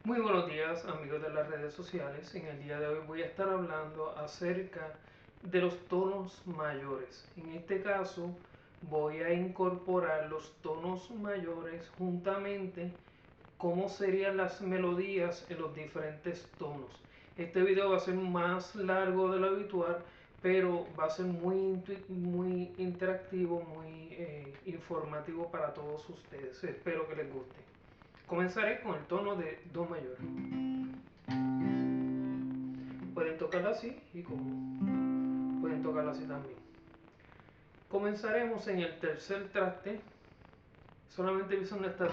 Muy buenos días amigos de las redes sociales. En el día de hoy voy a estar hablando acerca de los tonos mayores. En este caso voy a incorporar los tonos mayores juntamente cómo serían las melodías en los diferentes tonos. Este video va a ser más largo de lo habitual, pero va a ser muy interactivo, muy informativo para todos ustedes. Espero que les guste. Comenzaré con el tono de Do mayor. Pueden tocarlo así y como pueden tocarlo así también. Comenzaremos en el tercer traste, solamente usando estas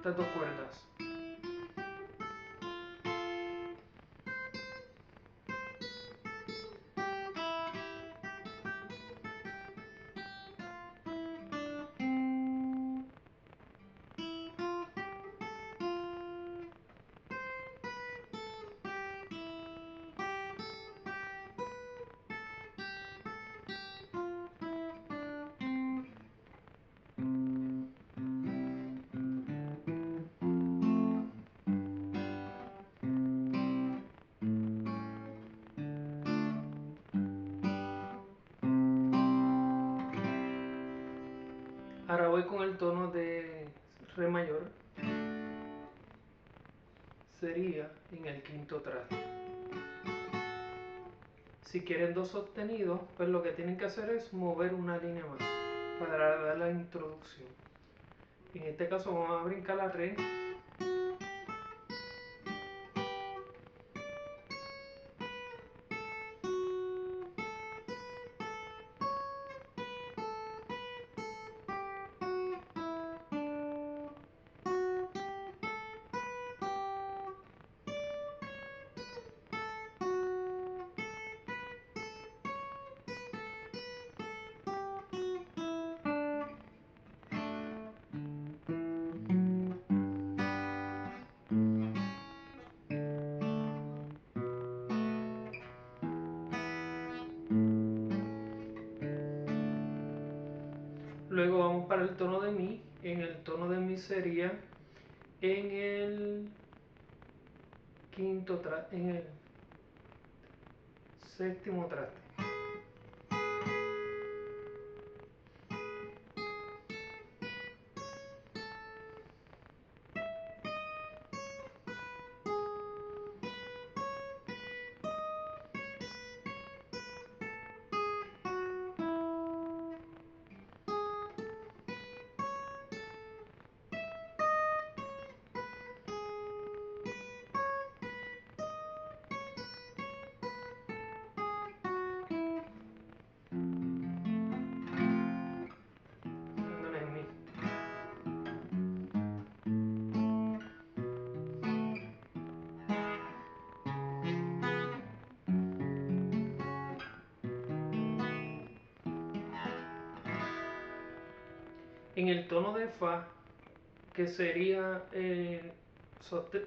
dos cuerdas. Ahora voy con el tono de Re mayor. Sería en el quinto traste. Si quieren dos sostenidos, pues lo que tienen que hacer es mover una línea más para dar la introducción. En este caso vamos a brincar la Re. Luego vamos para el tono de Mi. En el tono de Mi sería en el quinto traste, en el séptimo traste. Dándole en Mi. En el tono de Fa, que sería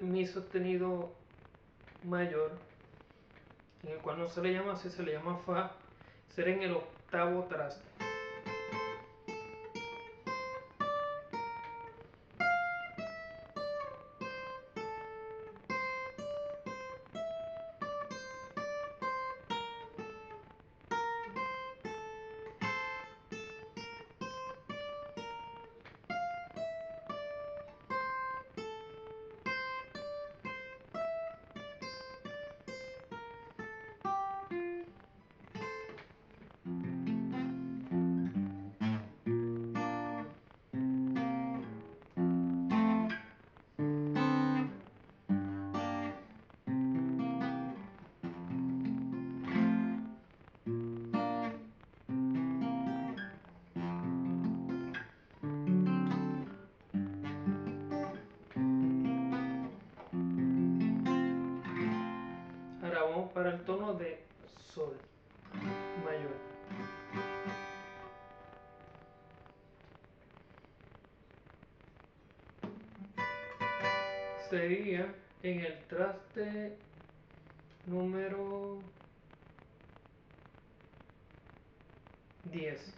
Mi sostenido mayor, en el cual no se le llama así, se le llama Fa, será en el octavo traste. Ahora vamos para el tono de Sol mayor. Sería en el traste número 10.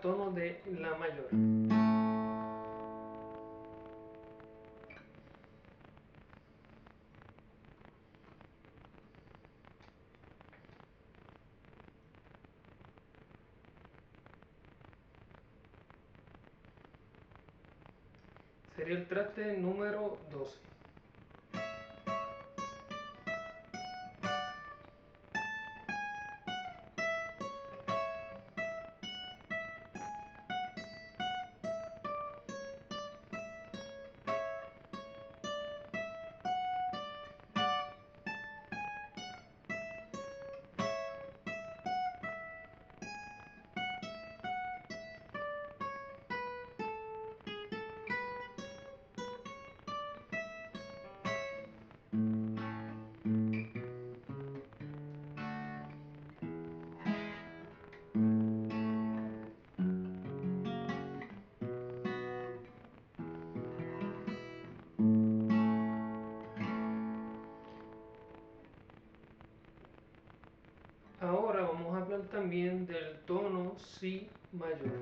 tono de la mayor. Sería el traste número 12. Ahora vamos a hablar también del tono Si mayor.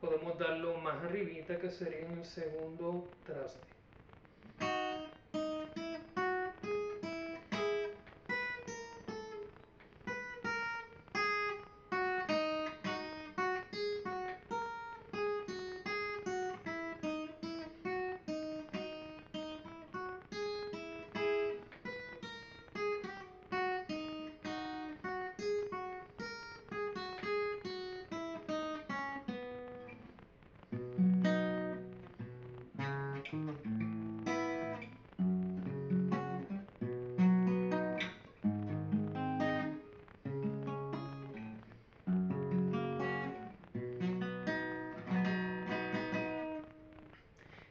Podemos darlo más arribita, que sería en el segundo traste.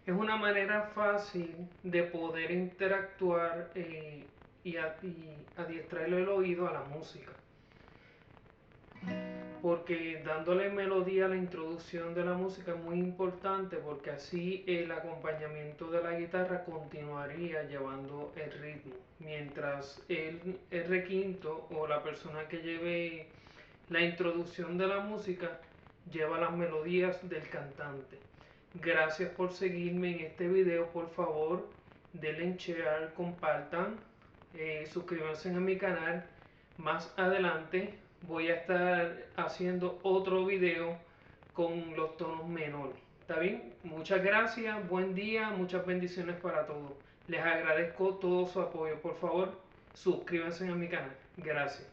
Es una manera fácil de poder interactuar y adiestrarle el oído a la música, porque dándole melodía a la introducción de la música es muy importante, porque así el acompañamiento de la guitarra continuaría llevando el ritmo, mientras el requinto o la persona que lleve la introducción de la música lleva las melodías del cantante. Gracias por seguirme en este video. Por favor, denle en share, compartan, suscríbanse a mi canal. Más adelante voy a estar haciendo otro video con los tonos menores. ¿Está bien? Muchas gracias, buen día, muchas bendiciones para todos. Les agradezco todo su apoyo. Por favor, suscríbanse a mi canal. Gracias.